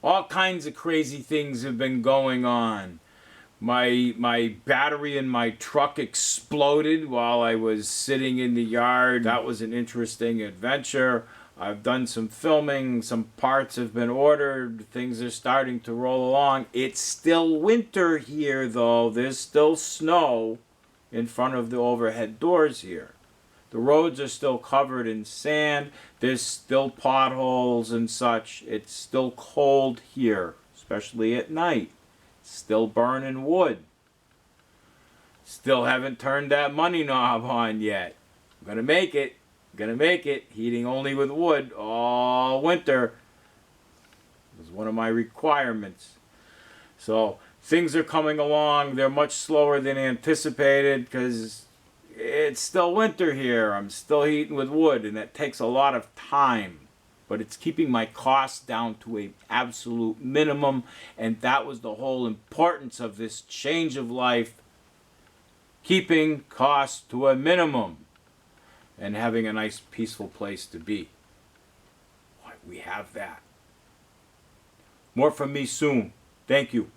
All kinds of crazy things have been going on. My battery in my truck exploded while I was sitting in the yard. That was an interesting adventure. I've done some filming, some parts have been ordered, things are starting to roll along. It's still winter here though, there's still snow in front of the overhead doors here. The roads are still covered in sand, there's still potholes and such. It's still cold here, especially at night. Still burning wood. Still haven't turned that money knob on yet. I'm gonna make it. Gonna make it. Heating only with wood all winter was one of my requirements. So things are coming along. They're much slower than anticipated because it's still winter here. I'm still heating with wood, and that takes a lot of time. But it's keeping my costs down to an absolute minimum, and that was the whole importance of this change of life. Keeping costs to a minimum and having a nice peaceful place to be. We have that. More from me soon. Thank you.